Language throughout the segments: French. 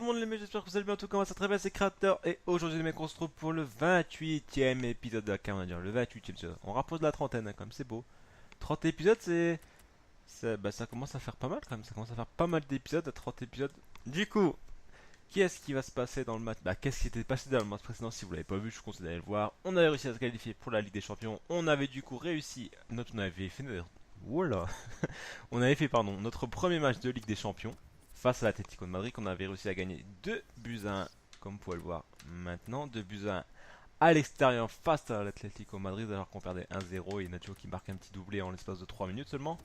monde les mecs, j'espère que vous allez bien, en tout cas moi c'est très bien, c'est Créateur et aujourd'hui les mecs on se retrouve pour le 28e épisode de la carte, on va dire le 28e épisode. On rapproche de la trentaine hein, quand même, c'est beau. 30 épisodes ça commence à faire pas mal quand même, ça commence à faire pas mal d'épisodes à 30 épisodes. Du coup, qu'est-ce qui va se passer dans le match? Qu'est-ce qui était passé dans le match précédent? Si vous l'avez pas vu, je vous conseille d'aller le voir. On avait réussi à se qualifier pour la Ligue des Champions, on avait du coup réussi, on avait fait voilà. On avait fait notre premier match de Ligue des Champions face à l'Atlético de Madrid qu'on avait réussi à gagner 2 buts à 1 comme vous pouvez le voir maintenant, 2 buts à 1 à l'extérieur face à l'Atlético Madrid alors qu'on perdait 1-0 et Nacho qui marque un petit doublé en l'espace de 3 minutes seulement.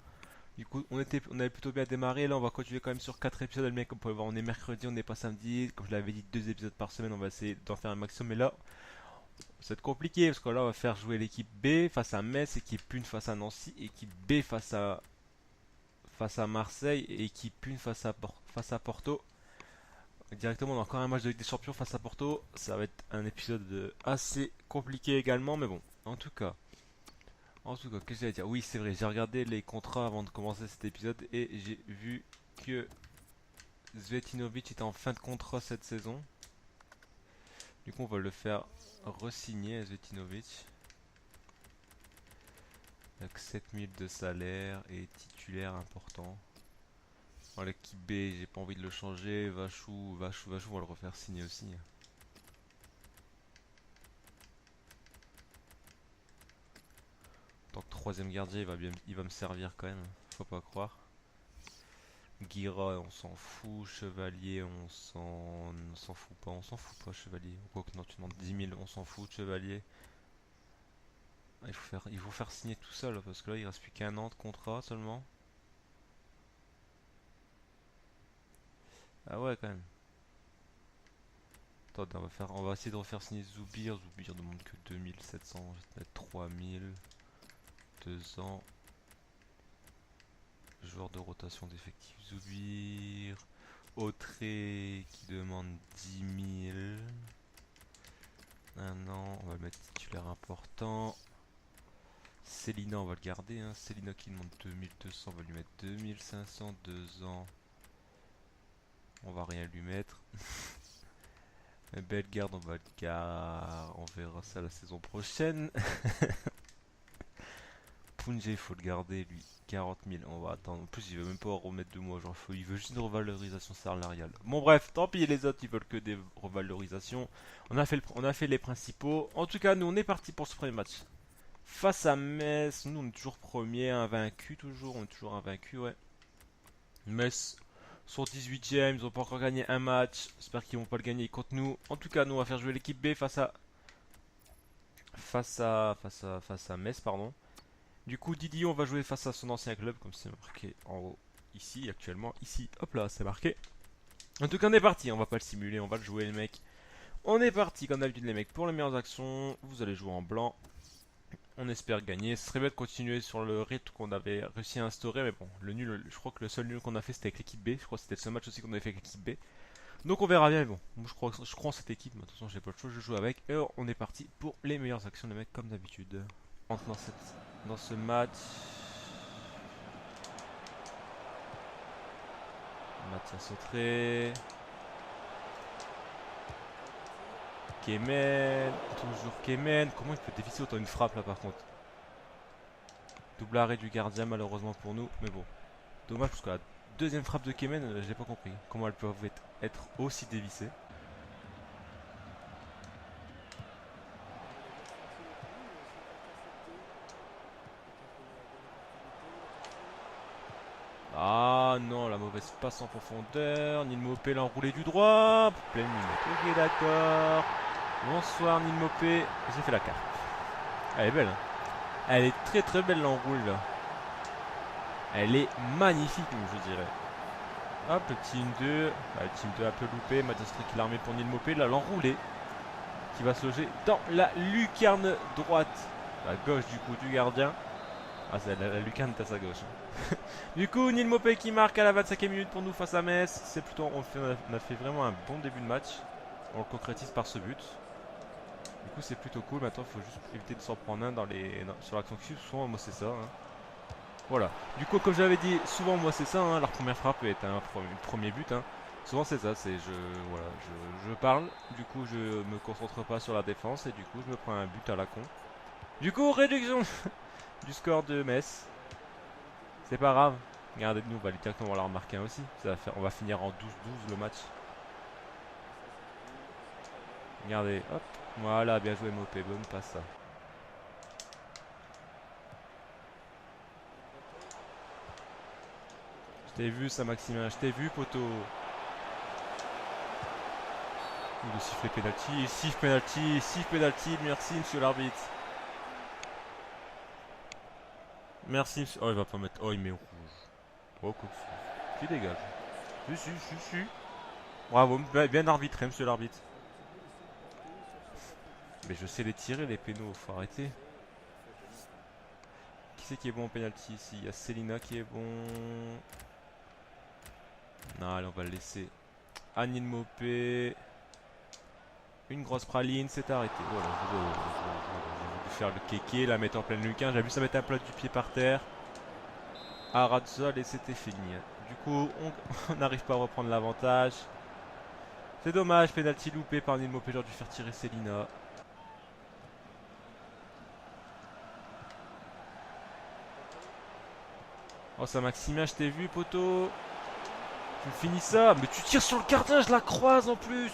Du coup on avait plutôt bien démarré, là on va continuer quand même sur 4 épisodes, le mec comme vous pouvez le voir on est mercredi, on n'est pas samedi, comme je l'avais dit 2 épisodes par semaine, on va essayer d'en faire un maximum mais là ça va être compliqué parce que là on va faire jouer l'équipe B face à Metz, équipe 1 face à Nancy, équipe B face à Marseille et équipe 1 face à Porto. Directement, on a encore un match de Ligue des Champions face à Porto. Ça va être un épisode assez compliqué également, mais bon. En tout cas, qu'est-ce que j'allais dire? Oui, c'est vrai, j'ai regardé les contrats avant de commencer cet épisode et j'ai vu que Zvetinovic était en fin de contrat cette saison. Du coup, on va le faire re-signer, Zvetinovic. Avec 7000 de salaire et titulaire important. Dans l'équipe B, j'ai pas envie de le changer. Vachou, on va le refaire signer aussi. En tant que troisième gardien, il va me servir quand même. Faut pas croire. Guira, on s'en fout. Chevalier, on s'en fout pas. On s'en fout pas, Chevalier. Quoique, non, tu demandes 10 000, on s'en fout, Chevalier. Ah, il faut faire signer tout ça là, parce que là, il reste plus qu'un an de contrat seulement. Ah ouais, quand même. Attends, on va essayer de refaire signer Zoubir. Zoubir demande que 2700, je vais te mettre 3000. 2 ans. Joueur de rotation d'effectifs Zoubir. Autré qui demande 10 000. Un an, on va le mettre titulaire important. Célina, on va le garder. Hein. Célina qui demande 2200, on va lui mettre 2500. 2 ans, on va rien lui mettre. Bellegarde, on va le garder. On verra ça la saison prochaine. Punja, il faut le garder lui. 40 000, on va attendre. En plus, il veut même pas remettre de mois, genre, il veut juste une revalorisation salariale. Bon, bref, tant pis, les autres, ils veulent que des revalorisations. On a fait les principaux. En tout cas, nous, on est parti pour ce premier match. Face à Metz, nous, on est toujours premier, invaincu, toujours. On est toujours invaincu, ouais. Metz sont 18ème, ils ont pas encore gagné un match. J'espère qu'ils vont pas le gagner contre nous. En tout cas, nous, on va faire jouer l'équipe B face à Metz, pardon. Du coup, Didi, on va jouer face à son ancien club, comme c'est marqué en haut, ici, actuellement, ici, hop là, c'est marqué. En tout cas, on est parti, on va pas le simuler, on va le jouer, les mecs. On est parti, comme d'habitude, les mecs, pour les meilleures actions. Vous allez jouer en blanc. On espère gagner. Ce serait bien de continuer sur le rythme qu'on avait réussi à instaurer, mais bon, le nul, je crois que le seul nul qu'on a fait, c'était avec l'équipe B. Je crois que c'était le seul match aussi qu'on avait fait avec l'équipe B. Donc on verra bien, mais bon, moi, je crois en cette équipe, mais de toute façon, j'ai pas le choix, je joue avec. Et on est parti pour les meilleures actions, les mecs, comme d'habitude. Entre dans ce match. Mathias Autré. Kemen. Toujours Kemen. Comment il peut dévisser autant une frappe là par contre? Double arrêt du gardien malheureusement pour nous. Mais bon. Dommage parce que la deuxième frappe de Kemen, j'ai pas compris. Comment elle peut être aussi dévissée. Ah non, la mauvaise passe en profondeur. Nil Mopé l'a enroulé du droit. Pleine minute. Ok, d'accord. Bonsoir Nil Mopé. J'ai fait la carte. Elle est belle. Hein. Elle est très très belle l'enroule là. Elle est magnifique, je dirais. Hop, le team 2. Le team 2 a un peu loupé. Mathias qui l'a remis pour Nil Mopé. Là, l'enroulé. Qui va se loger dans la lucarne droite. À gauche du coup du gardien. Ah, la lucarne est à sa gauche. Du coup, Nil Mopé qui marque à la 25e minute pour nous face à Metz. C'est plutôt, on a fait vraiment un bon début de match. On le concrétise par ce but. Du coup, c'est plutôt cool. Maintenant, il faut juste éviter de s'en prendre un sur l'action qui suit. Souvent, moi, c'est ça. Hein. Voilà. Du coup, comme j'avais dit, souvent, moi, c'est ça. Hein. Leur première frappe est un premier but. Hein. Souvent c'est ça, c'est voilà, je parle, du coup je me concentre pas sur la défense et du coup je me prends un but à la con. Du coup réduction du score de Metz. C'est pas grave. Regardez, nous on va directement leur remarquer un aussi. Ça va faire, on va finir en 12-12 le match. Regardez, hop. Voilà, bien joué Mopé, bonne passe ça. Je t'ai vu ça Maximin, je t'ai vu poteau. Il siffle penalty, siffle penalty, merci monsieur l'arbitre. Merci monsieur. Oh il va pas mettre. Oh il met rouge. Oh quoi que qui dégage. Si. Bravo, bien arbitré monsieur l'arbitre. Mais je sais les tirer les pénaux, faut arrêter. Qui c'est qui est bon en penalty ici? Il y a Selina qui est bon. Non allez on va le laisser. Anine Mopé. Une grosse praline, c'est arrêté. Voilà, j'ai voulu faire le kéké, la mettre en pleine lucarne. J'ai vu ça mettre un plat du pied par terre. À ras de sol et c'était fini. Du coup, on n'arrive pas à reprendre l'avantage. C'est dommage, penalty loupé par Anine Mopé. J'aurais dû faire tirer Selina. Oh ça Maximin, je t'ai vu poteau. Tu finis ça. Mais tu tires sur le gardien, je la croise en plus.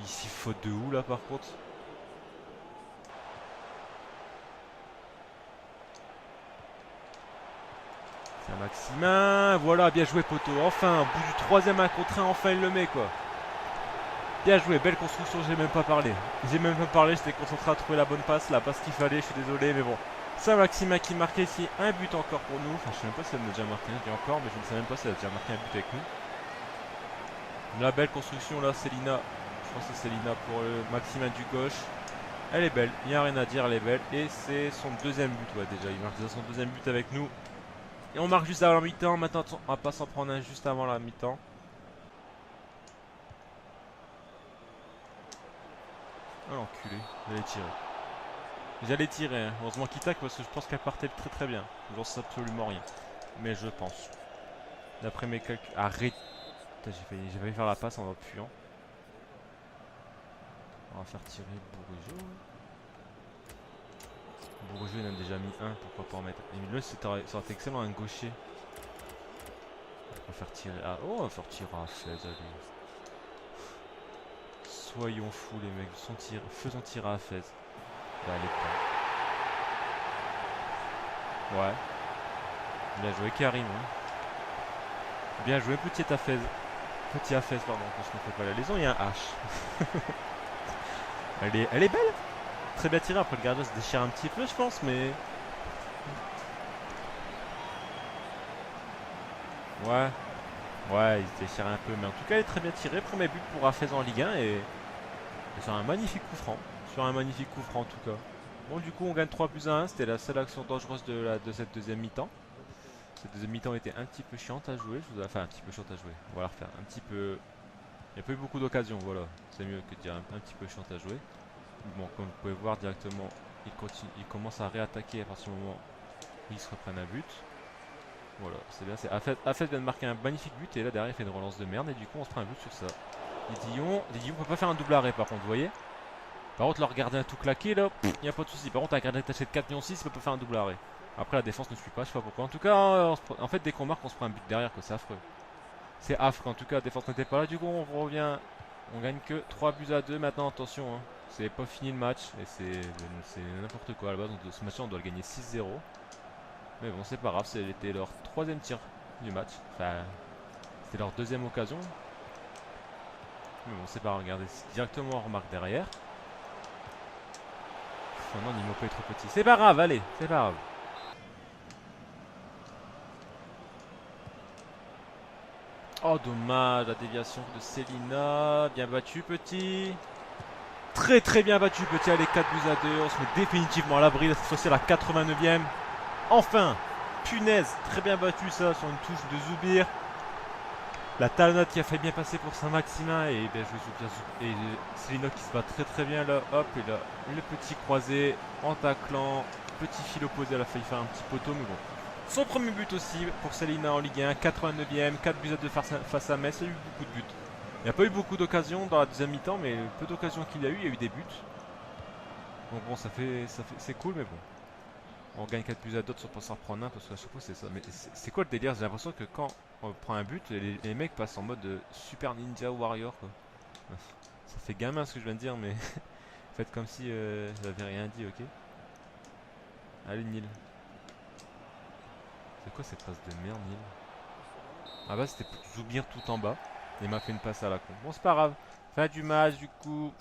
Ici faute de où là par contre? C'est un Maximin. Voilà, bien joué poteau. Enfin, au bout du troisième 1 contre 1, enfin il le met quoi. Bien joué, belle construction, j'ai même pas parlé. J'étais concentré à trouver la bonne passe, la passe qu'il fallait, je suis désolé mais bon. Ça Maximin qui marquait ici un but encore pour nous. Enfin je sais même pas si elle en a déjà marqué un, je dis encore, mais je ne sais même pas si elle a déjà marqué un but avec nous. La belle construction là, Selina. Je pense que c'est Selina pour le Maximin du gauche. Elle est belle, il n'y a rien à dire, elle est belle. Et c'est son deuxième but, ouais déjà, il marque déjà son deuxième but avec nous. Et on marque juste avant la mi-temps, maintenant on va pas s'en prendre un juste avant la mi-temps. Oh l'enculé, j'allais tirer, hein. Heureusement qu'il tacle parce que je pense qu'elle partait très bien. J'en sais absolument rien. Mais je pense. D'après mes calculs... Arrête. J'ai failli faire la passe en appuyant. On va faire tirer Bourigeau. Bourigeau il en a déjà mis un, pourquoi pas en mettre. Et là ça aurait été excellent un gaucher. On va faire tirer à... Oh on va faire tirer à 16, allez. Soyons fous les mecs, faisons tirer à Fez. Bah, elle est pas. Ouais. Bien joué Karim. Hein. Bien joué petit Afez. Petit Afez, pardon, parce qu'on fait pas la liaison, il y a un H. elle est belle. Très bien tirée, après le gardien se déchire un petit peu je pense, mais... Ouais, il se déchire un peu, mais en tout cas elle est très bien tirée. Premier but pour Afez en Ligue 1 et sur un magnifique coup franc. En tout cas. Bon du coup on gagne 3-1, c'était la seule action dangereuse de cette deuxième mi-temps. Cette deuxième mi-temps était un petit peu chiante à jouer, enfin un petit peu chiante à jouer, on va la refaire un petit peu... Il n'y a pas eu beaucoup d'occasions, voilà, c'est mieux que de dire un petit peu chiante à jouer. Bon comme vous pouvez voir directement, il commence à réattaquer à partir du moment où il se reprenne un but. Voilà, c'est bien, Afet vient de marquer un magnifique but et là derrière il fait une relance de merde et du coup on se prend un but sur ça. Les Dion peut pas faire un double arrêt par contre, vous voyez. Par contre leur gardien tout claqué là, il n'y a pas de souci. Par contre un gardien attaché de 4,6 millions, il peut pas faire un double arrêt. Après la défense ne suit pas, je sais pas pourquoi. En tout cas, en fait dès qu'on marque on se prend un but derrière quoi, c'est affreux. C'est affreux, en tout cas la défense n'était pas là, du coup on revient. On gagne que 3-2 maintenant, attention hein. C'est pas fini le match et c'est n'importe quoi à la base, donc ce match on doit le gagner 6-0. Mais bon c'est pas grave, c'était leur troisième tir du match. Enfin c'était leur deuxième occasion. Mais bon c'est pas grave, regardez, directement on remarque derrière. Maintenant Nimo pas est trop petit. C'est pas grave, allez, c'est pas grave. Oh dommage, la déviation de Selina. Bien battu petit. Très bien battu petit, allez 4-2. On se met définitivement à l'abri, cette fois-ci à la 89e. Enfin, punaise, très bien battu ça sur une touche de Zoubir. La talonnade qui a fait bien passer pour Saint-Maximin et bien joué Zoubir et Selina qui se bat très bien là. Hop, et là, le petit croisé en taclant. Petit fil opposé, elle a failli faire un petit poteau, mais bon. Son premier but aussi pour Celina en Ligue 1, 89e, 4 buts à 2 face à Metz, il y a eu beaucoup de buts. Il n'y a pas eu beaucoup d'occasions dans la deuxième mi-temps, mais peu d'occasions qu'il y a eu, il y a eu des buts. Donc bon, c'est cool, mais bon. On gagne 4 buts à d'autres sans pas s'en reprendre un, parce qu'à chaque fois c'est ça. Mais c'est quoi le délire? J'ai l'impression que quand on prend un but, les mecs passent en mode Super Ninja Warrior, quoi. Ça fait gamin ce que je viens de dire, mais faites comme si j'avais rien dit, ok? Allez, Nil. C'est quoi cette passe de merde, Nil? Ah bah c'était pour Zoubir tout en bas. Et il m'a fait une passe à la con. Bon, c'est pas grave. Fin du match, du coup.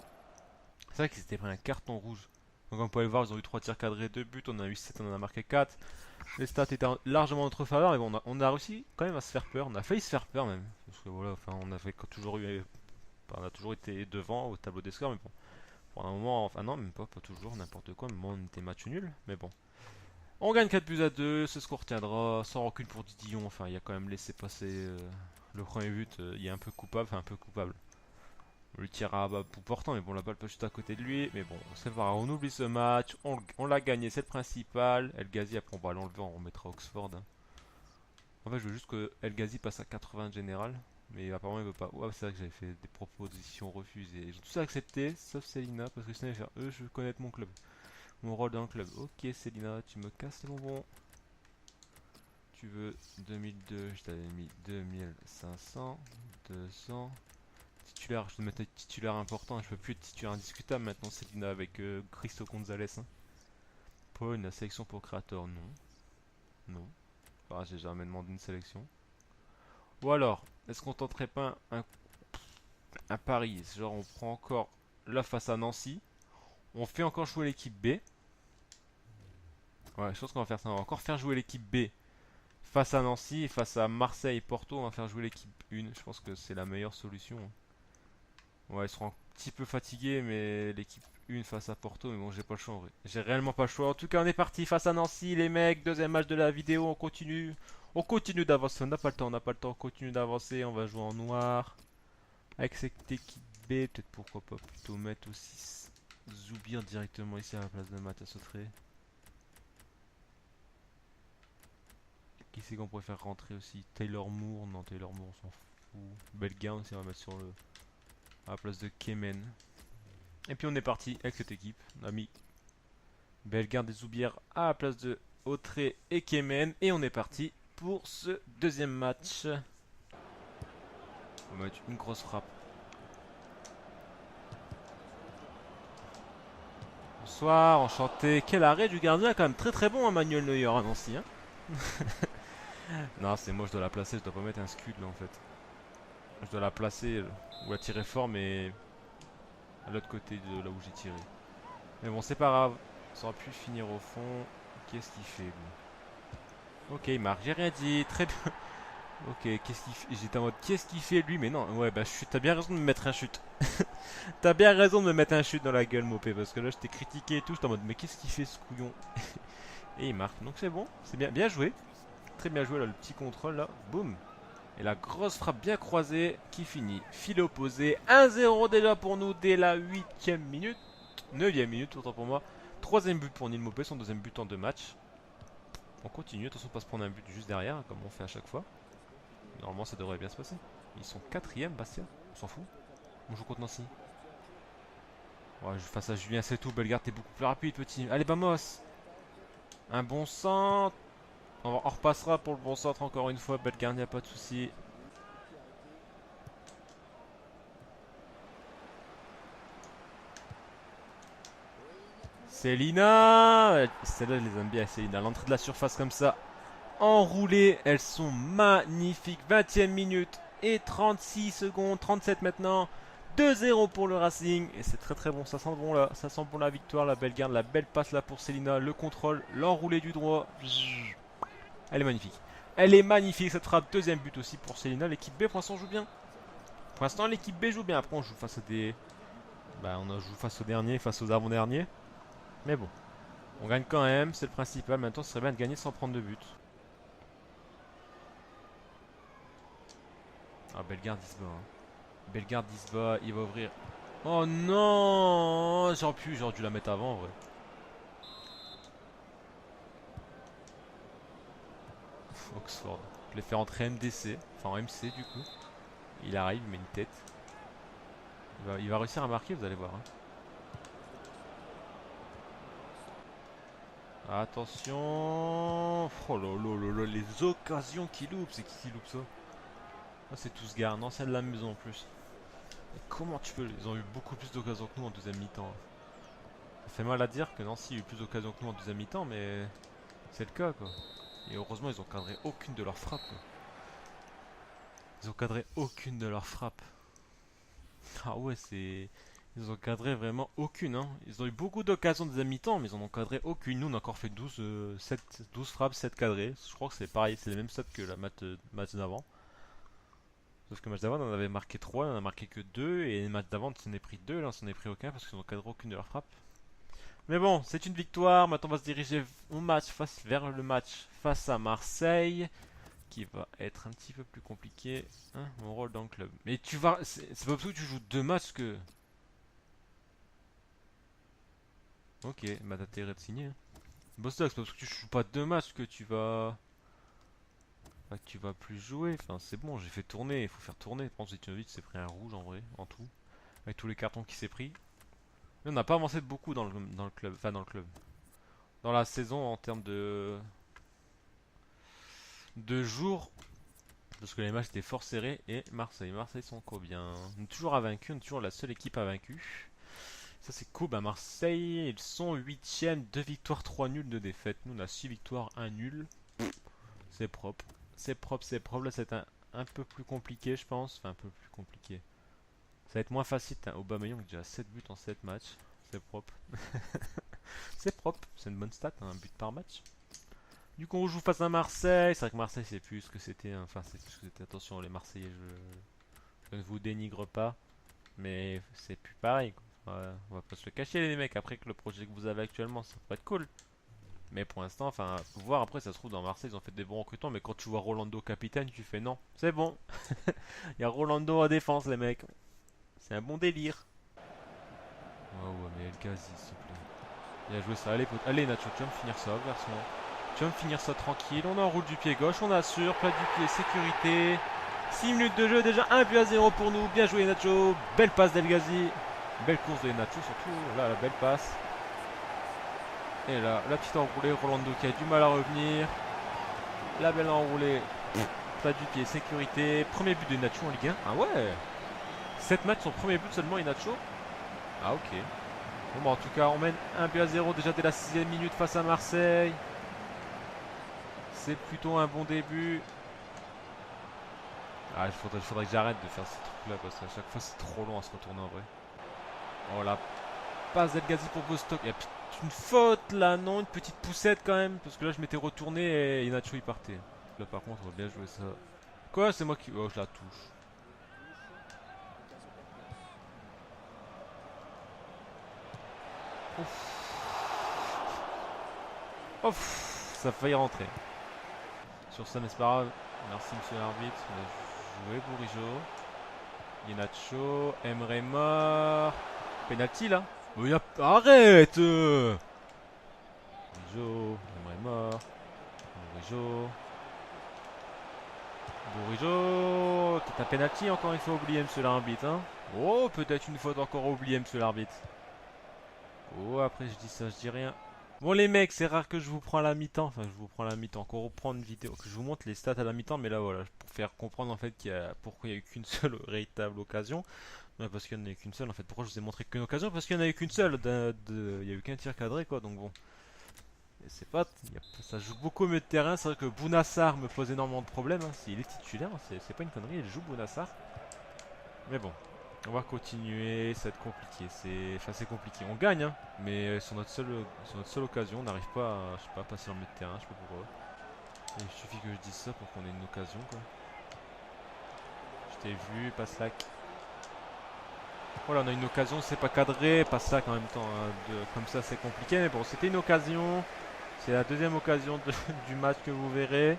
C'est vrai qu'ils s'étaient pris un carton rouge. Donc, on peut le voir, ils ont eu 3 tirs cadrés, 2 buts. On a eu 7, on en a marqué 4. Les stats étaient largement en notre faveur. Mais bon, on a réussi quand même à se faire peur. On a failli se faire peur, même. Parce que voilà, enfin, on a toujours été devant au tableau des scores. Mais bon, pour un moment, enfin, non, même pas toujours, n'importe quoi. Mais bon, on était match nul. Mais bon. On gagne 4 buts à 2, c'est ce qu'on retiendra, sans rancune pour Didion, enfin il a quand même laissé passer le premier but, il est un peu coupable, enfin un peu coupable. On lui tire à bas bout portant, mais bon la balle passe juste à côté de lui, mais bon c'est pas grave, on oublie ce match, on l'a gagné, c'est le principal. El Ghazi après on va l'enlever, on remettra Oxford. Hein. En fait je veux juste que El Ghazi passe à 80 général, mais apparemment il veut pas. Ouais c'est vrai que j'avais fait des propositions refusées, ils ont tous accepté, sauf Selina, parce que sinon il va faire je veux connaître mon club. Mon rôle dans le club. Ok Célina, tu me casses les bonbons. Tu veux 2002, je t'avais mis 2500, 200. Titulaire, je te mettre titulaire important, je peux plus être titulaire indiscutable maintenant Célina avec Cristo Gonzalez. Hein. Paul, la sélection pour créateur, non. Non. Ah, j'ai jamais demandé une sélection. Ou alors, est-ce qu'on tenterait pas un pari? Genre on prend encore là face à Nancy. On fait encore jouer l'équipe B. Ouais, je pense qu'on va faire ça. On va encore faire jouer l'équipe B face à Nancy et face à Marseille et Porto. On va faire jouer l'équipe 1. Je pense que c'est la meilleure solution. Ouais, ils seront un petit peu fatigués, mais l'équipe 1 face à Porto. Mais bon, j'ai pas le choix en vrai. J'ai réellement pas le choix. En tout cas, on est parti face à Nancy, les mecs. Deuxième match de la vidéo. On continue. On continue d'avancer. On n'a pas le temps. On n'a pas le temps. On continue d'avancer. On va jouer en noir. Avec cette équipe B. Peut-être pourquoi pas plutôt mettre aussi Zoubir directement ici à la place de Mathias Autré. Qui c'est qu'on préfère rentrer aussi? Taylor Moore? Non, Taylor Moore, on s'en fout. Belgain aussi, on va mettre sur le. À la place de Kemen. Et puis on est parti avec cette équipe. On a mis Bellegarde et Zoubière à la place de Autré et Kemen. Et on est parti pour ce deuxième match. On va mettre une grosse frappe. Bonsoir, enchanté. Quel arrêt du gardien, quand même très très bon, hein, Manuel Neuer à Nancy. Hein. Non, c'est moi, je dois la placer, je dois pas mettre un scud là en fait. Je dois la placer ou la tirer fort, mais à l'autre côté de là où j'ai tiré. Mais bon, c'est pas grave, ça aurait pu finir au fond. Qu'est-ce qu'il fait lui? Ok, il marque, j'ai rien dit, très bien. Ok, qu'est-ce qu'il fait? J'étais en mode, qu'est-ce qu'il fait lui? Mais non, ouais, bah chut, t'as bien raison de me mettre un chute. T'as bien raison de me mettre un chute dans la gueule, Mopé, parce que là je t'ai critiqué et tout, j'étais en mode, mais qu'est-ce qu'il fait ce couillon? Et il marque, donc c'est bon, c'est bien, bien joué. Très bien joué là, le petit contrôle là, boum. Et la grosse frappe bien croisée qui finit. Filet opposé, 1-0 déjà pour nous dès la 8ème minute. 9ème minute, autant pour moi. Troisième but pour Neil Mopé, son deuxième but en 2 matchs. On continue, attention de pas se prendre un but juste derrière, comme on fait à chaque fois. Normalement ça devrait bien se passer. Ils sont 4ème, Bastia, on s'en fout. On joue contre Nancy. Ouais, face à Julien, c'est tout. Bellegarde, t'es beaucoup plus rapide, petit. Allez, Bamos. Un bon centre. On repassera pour le bon centre encore une fois. Bellegarde, y a pas de souci. Célina. Celle-là, je les aime bien, Célina. À l'entrée de la surface comme ça. Enroulées. Elles sont magnifiques. 20ème minute et 36 secondes. 37 maintenant. 2-0 pour le Racing. Et c'est très très bon. Ça sent bon là. Ça sent bon la victoire. La belle garde. La belle passe là pour Célina. Le contrôle. L'enroulé du droit. Elle est magnifique. Elle est magnifique. Cette frappe. Deuxième but aussi pour Célina. L'équipe B pour l'instant joue bien. Pour l'instant l'équipe B joue bien. Après on joue face à des. Bah on joue face aux derniers. Face aux avant-derniers. Mais bon. On gagne quand même. C'est le principal. Maintenant ce serait bien de gagner sans prendre de but. Ah Bellegarde il se bat. Hein. Bellegarde il se bat. Il va ouvrir. Oh non. J'aurais dû la mettre avant en vrai. Je l'ai fait rentrer MDC, enfin en MC du coup. Il arrive, il met une tête. Il va réussir à marquer, vous allez voir. Hein. Attention. Oh là là là là, les occasions qu'il loupe. C'est qui loupe ça? Ah, c'est tous gars, un ancien de la maison en plus. Mais comment tu peux... Ils ont eu beaucoup plus d'occasions que nous en deuxième mi-temps. Ça fait mal à dire que Nancy a eu plus d'occasions que nous en deuxième mi-temps, mais c'est le cas quoi. Et heureusement, ils ont cadré aucune de leurs frappes. Quoi. Ils ont cadré aucune de leurs frappes. Ah ouais, c'est... Ils ont cadré vraiment aucune. Hein. Ils ont eu beaucoup d'occasions de deuxième mi-temps, mais ils en ont cadré aucune. Nous, on a encore fait 12 frappes, 7 cadrés. Je crois que c'est pareil, c'est les mêmes stats que la match d'avant. Sauf que le match d'avant, on en avait marqué 3, on en a marqué que 2. Et le match d'avant, on s'en est pris 2, là on s'en est pris aucun parce qu'ils ont cadré aucune de leurs frappes. Mais bon, c'est une victoire. Maintenant, on va se diriger vers le match face à Marseille. Qui va être un petit peu plus compliqué. Hein, mon rôle dans le club. Mais tu vas. C'est pas parce que tu joues 2 matchs que. Ok, bah t'as intérêt de signer. Hein. Bostock, c'est pas parce que tu joues pas 2 matchs que tu vas. Bah, que tu vas plus jouer. Enfin, c'est bon, j'ai fait tourner. Il faut faire tourner. Par contre, Zetonovic s'est pris un rouge en vrai, en tout. Avec tous les cartons qu'il s'est pris. Mais on n'a pas avancé beaucoup dans le club. Enfin, dans le club. Dans la saison en termes de jours. Parce que les matchs étaient fort serrés. Et Marseille. Marseille sont quoi bien. On est toujours invaincu. On est toujours la seule équipe invaincue. Ça c'est cool, bah Marseille, ils sont 8ème, 2 victoires, 3 nuls, 2 défaites. Nous on a 6 victoires, 1 nul. C'est propre. C'est propre, c'est propre. Là c'est un peu plus compliqué je pense. Enfin un peu plus compliqué. Ça va être moins facile. Aubameyang déjà 7 buts en 7 matchs. C'est propre. C'est propre. C'est une bonne stat, hein, un but par match. Du coup on joue face à Marseille. C'est vrai que Marseille c'est plus ce que c'était. Hein. Enfin c'est plus ce que c'était. Attention les Marseillais, je ne vous dénigre pas. Mais c'est plus pareil. Quoi. On va pas se le cacher les mecs, après que le projet que vous avez actuellement ça pourrait être cool. Mais pour l'instant, enfin, faut voir après, ça se trouve dans Marseille ils ont fait des bons recrutements, mais quand tu vois Rolando capitaine, tu fais non, c'est bon. Il y a Rolando à défense les mecs. C'est un bon délire. Oh ouais mais El Ghazi s'il te plaît. Il a joué ça, allez Nacho, tu vas me finir ça, garçon. Tu vas me finir ça tranquille, on enroule du pied gauche, on assure, plat du pied, sécurité. 6 minutes de jeu, déjà 1-0 pour nous, bien joué Nacho, belle passe d'El Ghazi. Belle course de Nacho surtout, là la belle passe. Et là, la petite enroulée, Rolando qui a du mal à revenir. La belle enroulée, pas du pied, sécurité. Premier but de Nacho en Ligue 1. Ah ouais 7 matchs, son premier but seulement et Nacho. Ah ok. Bon bah en tout cas on mène 1-0 déjà dès la 6ème minute face à Marseille. C'est plutôt un bon début. Ah il faudrait que j'arrête de faire ces trucs là parce qu'à chaque fois c'est trop long à se retourner en vrai. Oh la passe d'El Ghazi pour Bostock. Il y a une faute là, non? Une petite poussette quand même. Parce que là, je m'étais retourné et Inacho il partait. Là, par contre, on va bien jouer ça. Quoi? C'est moi qui. Oh, je la touche. Ouf. Ouf. Ça a failli rentrer. Sur ça, n'est pas grave. Merci, monsieur l'arbitre. On a joué Bourigeau. Inacho. Emre mort. Penalty là? Oh, arrête! Bourigeau. Emre mort. Bourigeau. Bourigeau, peut-être un penalty encore une fois oublié monsieur l'arbitre hein. Oh peut-être une faute encore oubliée monsieur l'arbitre. Oh après je dis ça, je dis rien. Bon les mecs c'est rare que je vous prends à la mi-temps, enfin je vous prends à la mi-temps, qu'on reprend une vidéo, que je vous montre les stats à la mi-temps, mais là voilà, pour faire comprendre en fait pourquoi il n'y a eu qu'une seule véritable occasion. Ouais, parce qu'il n'y en a eu qu'une seule en fait, pourquoi je vous ai montré qu'une occasion? Parce qu'il n'y en a eu qu'une seule, il n'y a eu qu'un tir cadré quoi, donc bon. C'est pas, ça joue beaucoup au milieu de terrain. C'est vrai que Bounassar me pose énormément de problèmes. Hein. S'il est titulaire, c'est pas une connerie. Il joue Bounassar. Mais bon, on va continuer. Ça va être compliqué. C'est compliqué. On gagne, hein, mais sur notre seule occasion, on n'arrive pas à, je sais pas, passer dans le milieu de terrain. Je sais pas pourquoi. Il suffit que je dise ça pour qu'on ait une occasion, quoi. Je t'ai vu, passe lac. Voilà, on a une occasion, c'est pas cadré, passe lac en même temps. Hein, comme ça, c'est compliqué. Mais bon, c'était une occasion. C'est la deuxième occasion du match que vous verrez.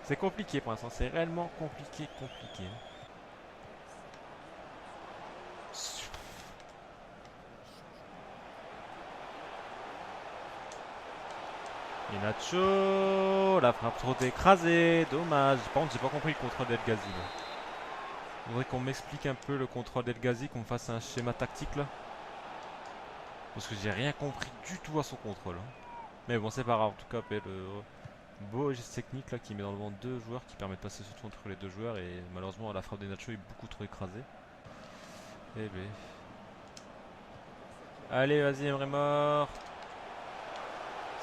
C'est compliqué pour l'instant, c'est réellement compliqué. Nacho, la frappe trop écrasée, dommage. Par contre, j'ai pas compris le contrôle d'El Ghazi. Il faudrait qu'on m'explique un peu le contrôle d'El Ghazi, qu'on me fasse un schéma tactique là. Parce que j'ai rien compris du tout à son contrôle. Mais bon, c'est pas grave. En tout cas, le beau geste technique là qui met dans le vent deux joueurs qui permet de passer surtout entre les deux joueurs. Et malheureusement, la frappe de Nacho est beaucoup trop écrasée. Eh ben. Allez, vas-y, Emre mort.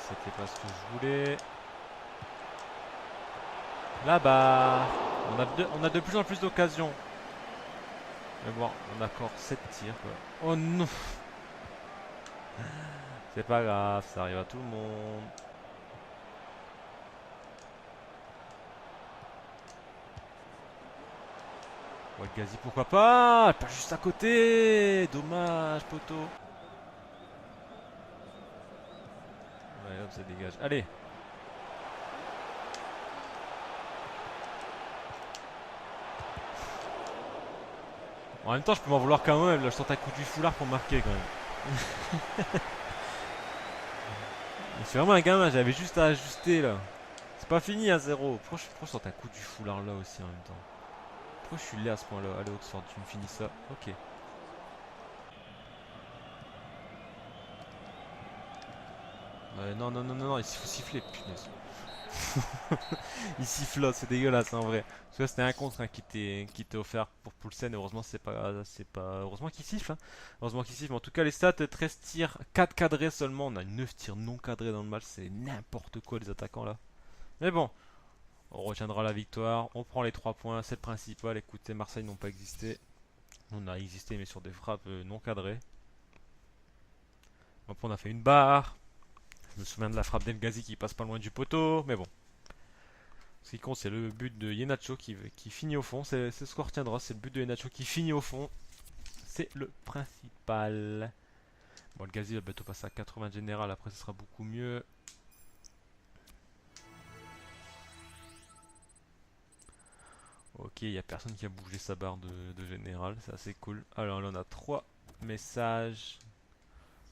C'était pas ce que je voulais. Là-bas. On a de plus en plus d'occasions. Mais bon, on a encore 7 tirs quoi. Oh non. C'est pas grave, ça arrive à tout le monde. Ouais, Gazi, pourquoi pas? Pas juste à côté. Dommage, poteau. Ouais, hop, ça dégage. Allez. En même temps, je peux m'en vouloir quand même. Là, je tente un coup du foulard pour marquer quand même. C'est vraiment un gamin, j'avais juste à ajuster là. C'est pas fini à 0. Pourquoi je tente un coup du foulard là aussi en même temps? Pourquoi je suis laid à ce point là? Allez Oxford, tu me finis ça. Ok. Non, non, non, non, non, il faut siffler, punaise. Il sifflote, c'est dégueulasse en vrai. Parce que c'était un contre hein, qui était offert pour Poulsen. Heureusement, heureusement qu'il siffle. Hein. Heureusement qu'il siffle. Mais en tout cas, les stats 13 tirs, 4 cadrés seulement. On a 9 tirs non cadrés dans le match. C'est n'importe quoi, les attaquants là. Mais bon, on retiendra la victoire. On prend les 3 points. C'est le principal. Écoutez, Marseille n'ont pas existé. On a existé, mais sur des frappes non cadrées. Après, on a fait une barre. Je me souviens de la frappe d'El Ghazi qui passe pas loin du poteau. Mais bon. Ce qui compte, c'est le but de Yenacho qui finit au fond. C'est ce qu'on retiendra. C'est le but de Yenacho qui finit au fond. C'est le principal. Bon, le Ghazi va bientôt passer à 80 général. Après, ce sera beaucoup mieux. Ok, il n'y a personne qui a bougé sa barre de général. C'est assez cool. Alors là, on a 3 messages.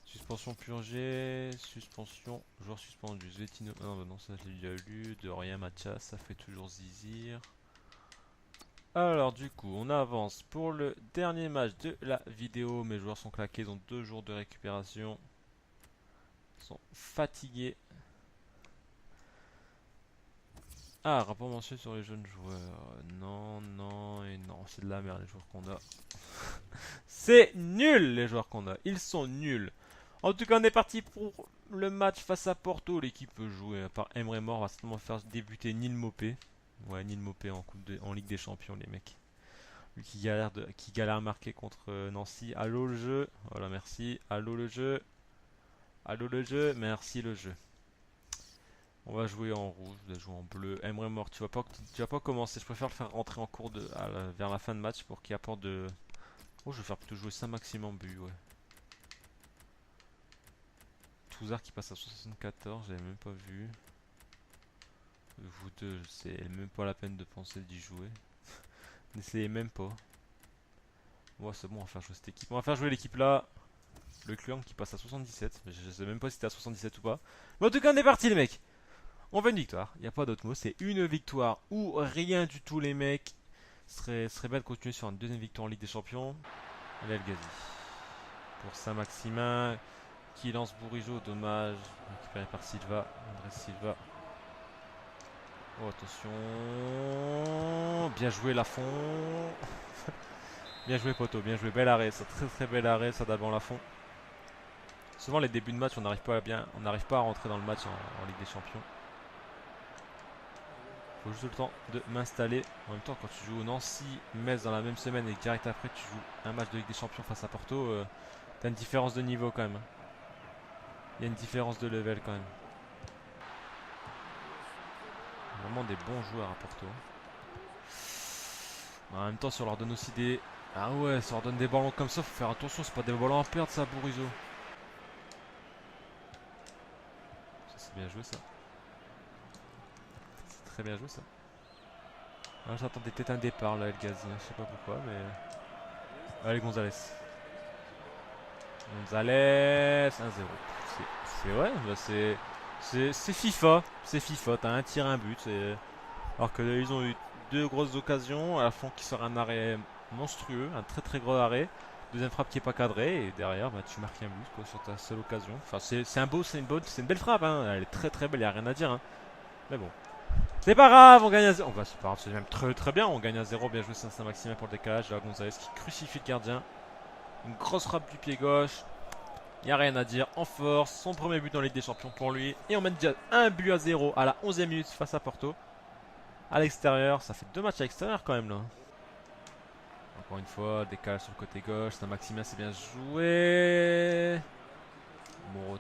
Suspension purgée, suspension, joueur suspendu. Zvetino, non, bah non, ça je l'ai déjà lu. De rien, Matcha, ça fait toujours zizir. Alors, du coup, on avance pour le dernier match de la vidéo. Mes joueurs sont claqués, ils ont 2 jours de récupération. Ils sont fatigués. Ah, rapport mensuel sur les jeunes joueurs. Non, non et non. C'est de la merde les joueurs qu'on a. C'est nul les joueurs qu'on a. Ils sont nuls. En tout cas, on est parti pour le match face à Porto. L'équipe peut jouer par Emre Mor. Va certainement faire débuter Neil Mopé. Ouais, Neil Mopé en Ligue des Champions, les mecs. Lui qui galère à marquer contre Nancy. Allô le jeu. Voilà, merci. Allô le jeu. Allô le jeu. Merci le jeu. On va jouer en rouge, je vais jouer en bleu. Emre Mor, tu vas pas commencer. Je préfère le faire rentrer en cours vers la fin de match pour qu'il apporte de. Oh, je vais faire plutôt jouer Saint-Maximin en but, ouais. Touzard qui passe à 74, j'avais même pas vu. Vous deux, c'est même pas la peine de penser d'y jouer. N'essayez même pas. Ouais, c'est bon, on va faire jouer cette équipe. On va faire jouer l'équipe là. Le Cluang qui passe à 77. Je sais même pas si c'était à 77 ou pas. Mais en tout cas, on est parti, les mecs. On veut une victoire, il n'y a pas d'autre mot, c'est une victoire ou rien du tout les mecs. Serait bien de continuer sur une deuxième victoire en Ligue des Champions. Allez, El Ghazi. Pour Saint-Maximin qui lance Bourigeau, dommage. Récupéré par Silva, André Silva. Oh attention. Bien joué Lafont. Bien joué Poto, bien joué, bel arrêt, ça très très bel arrêt ça d'avant Lafont. Souvent les débuts de match on n'arrive pas à rentrer dans le match en Ligue des Champions. Faut juste le temps de m'installer. En même temps, quand tu joues au Nancy, Metz dans la même semaine et que direct après tu joues un match de Ligue des Champions face à Porto, t'as une différence de niveau quand même. Il y a une différence de level quand même. Vraiment des bons joueurs à Porto. En même temps, si on leur donne aussi des. Ah ouais, si on leur donne des ballons comme ça, faut faire attention, c'est pas des ballons à perdre ça, Bourigeau. Ça, c'est bien joué ça. C'est très bien joué ça. Ah, j'attendais peut-être un départ là, El Ghazi, je sais pas pourquoi, mais. Allez, Gonzalez. Gonzalez, 1-0. C'est vrai, bah C'est FIFA, t'as un tir, un but. Alors que là, ils ont eu deux grosses occasions, à la fin qui sort un arrêt monstrueux, un très très gros arrêt. Deuxième frappe qui est pas cadrée et derrière bah, tu marques un but quoi, sur ta seule occasion. Enfin c'est un beau, c'est une belle frappe hein. Elle est très très belle, y a rien à dire hein. Mais bon. C'est pas grave, on gagne à 0. Bah, c'est pas grave, c'est même très très bien, on gagne à 0. Bien joué Saint-Maximin pour le décalage. Là Gonzalez qui crucifie le gardien. Une grosse frappe du pied gauche. Y a rien à dire, en force, son premier but dans la Ligue des Champions pour lui. Et on mène déjà un but à 0 à la 11e minute face à Porto. À l'extérieur, ça fait 2 matchs à l'extérieur quand même là. Encore une fois, décalage sur le côté gauche. Saint-Maximin c'est bien joué. Bon,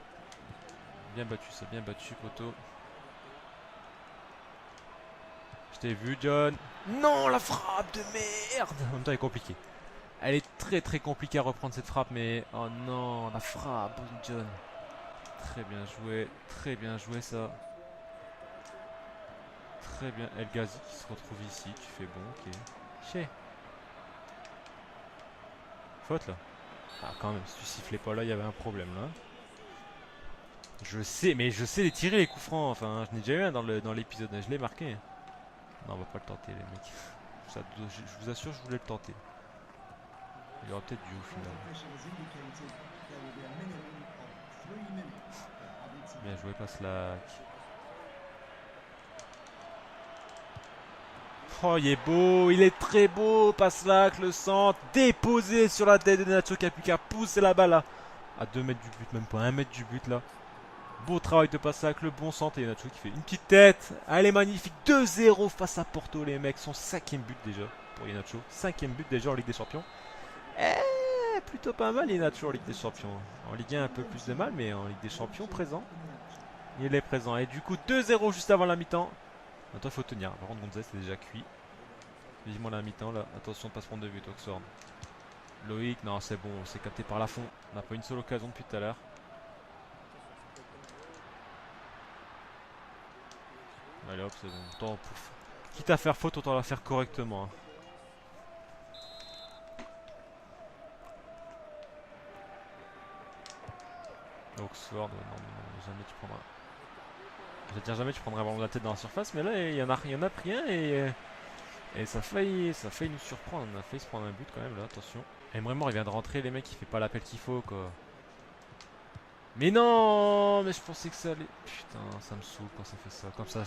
bien battu, c'est bien battu, poteau. Je t'ai vu, John. Non, la frappe de merde. En même temps, elle est compliquée. Elle est très très compliquée à reprendre cette frappe, mais oh non, la frappe, John. Très bien joué ça. Très bien, El Ghazi qui se retrouve ici, tu fais bon, ok. Chez. Faute là. Ah quand même, si tu sifflais pas là, il y avait un problème là. Je sais, mais je sais les tirer les coups francs, enfin, je n'ai déjà eu un dans l'épisode, je l'ai marqué. Non, on va pas le tenter les mecs. Je vous assure, je voulais le tenter. Il y aura peut-être du au final. Bien joué, passe là. Oh, il est beau, il est très beau. Passe-lac, le centre, déposé sur la tête de Nacho qui a plus qu'à pousser la balle là. À 2 mètres du but, même pas 1 mètre du but là. Beau travail de Passe-lac, le bon centre et Nacho qui fait une petite tête. Elle est magnifique, 2-0 face à Porto les mecs. Son 5ème but déjà pour Inacho. 5ème but déjà en Ligue des Champions. Plutôt pas mal Inacho en Ligue des Champions. En Ligue 1 un peu plus de mal, mais en Ligue des Champions présent. Il est présent. Et du coup 2-0 juste avant la mi-temps. Maintenant il faut tenir. Par contre Gonzalez c'est déjà cuit. Vivement la mi-temps là. Attention de pas se prendre de but Oxford. Loïc, non c'est bon, c'est capté par la fond. On n'a pas une seule occasion depuis tout à l'heure. Allez hop c'est bon. Autant, quitte à faire faute, autant la faire correctement. Oxford, non, jamais tu prendras. Je vais te dire jamais tu prendras un ballon de la tête dans la surface, mais là il y en a pris un et ça a failli nous surprendre. On a failli se prendre un but quand même là, attention. Et vraiment il vient de rentrer les mecs, il fait pas l'appel qu'il faut quoi. Mais non, mais je pensais que ça allait. Putain, ça me saoule quand ça fait ça, comme ça.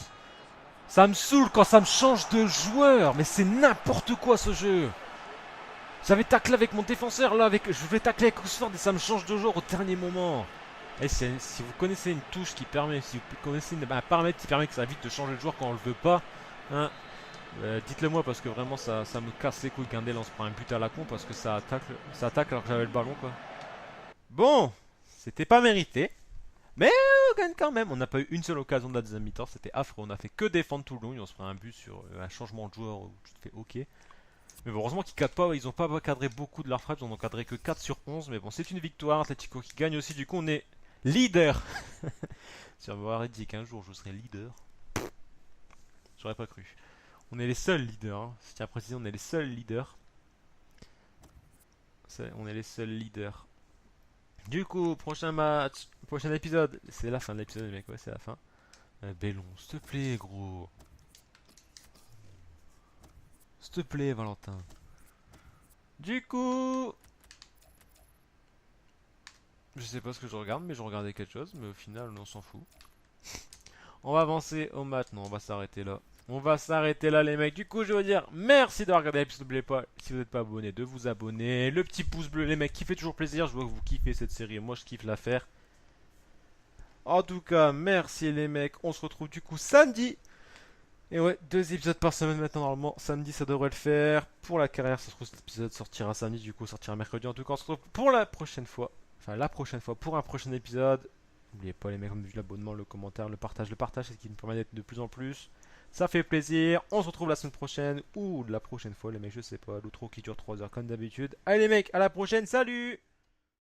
Ça me saoule quand ça me change de joueur, mais c'est n'importe quoi ce jeu. J'avais taclé avec mon défenseur là, je vais tacler avec Oxford et ça me change de joueur au dernier moment. Et si vous connaissez une touche qui permet, si vous connaissez un paramètre qui permet que ça évite de changer de joueur quand on le veut pas, hein, dites-le moi parce que vraiment ça me casse les couilles qu'un dé lance prend un but à la con parce que ça attaque alors que j'avais le ballon quoi. Bon, c'était pas mérité, mais on gagne quand même. On n'a pas eu une seule occasion de la deuxième mi-temps, c'était affreux. On a fait que défendre tout le long, et on se prend un but sur un changement de joueur où tu te fais ok. Mais bon, heureusement qu'ils cadrent pas, ils ont pas cadré beaucoup de leurs frappes, ils en ont cadré que 4 sur 11. Mais bon, c'est une victoire, Atletico qui gagne aussi, du coup on est leader. Si on va dire qu'un jour je serai leader, j'aurais pas cru. On est les seuls leaders, hein. Je tiens à préciser, on est les seuls leaders. On est les seuls leaders. Du coup, prochain match, prochain épisode, c'est la fin de l'épisode, les mecs, ouais, c'est la fin. Bellon, s'il te plaît, gros. S'il te plaît, Valentin. Du coup, je sais pas ce que je regarde, mais je regardais quelque chose, mais au final, on s'en fout. On va avancer au match. Non, on va s'arrêter là. On va s'arrêter là, les mecs. Du coup, je vais vous dire merci d'avoir regardé l'épisode. N'oubliez pas, si vous n'êtes pas abonné, de vous abonner. Le petit pouce bleu, les mecs, qui fait toujours plaisir. Je vois que vous kiffez cette série. Moi, je kiffe la faire. En tout cas, merci les mecs. On se retrouve du coup samedi. Et ouais, 2 épisodes par semaine maintenant normalement. Samedi ça devrait le faire. Pour la carrière, ça se trouve cet épisode sortira samedi, du coup sortira mercredi. En tout cas, on se retrouve pour la prochaine fois. Enfin la prochaine fois pour un prochain épisode. N'oubliez pas les mecs, comme l'abonnement, le commentaire, le partage, c'est ce qui me permet d'être de plus en plus. Ça fait plaisir. On se retrouve la semaine prochaine ou la prochaine fois les mecs, je sais pas. L'outro qui dure 3 heures comme d'habitude. Allez les mecs, à la prochaine, salut!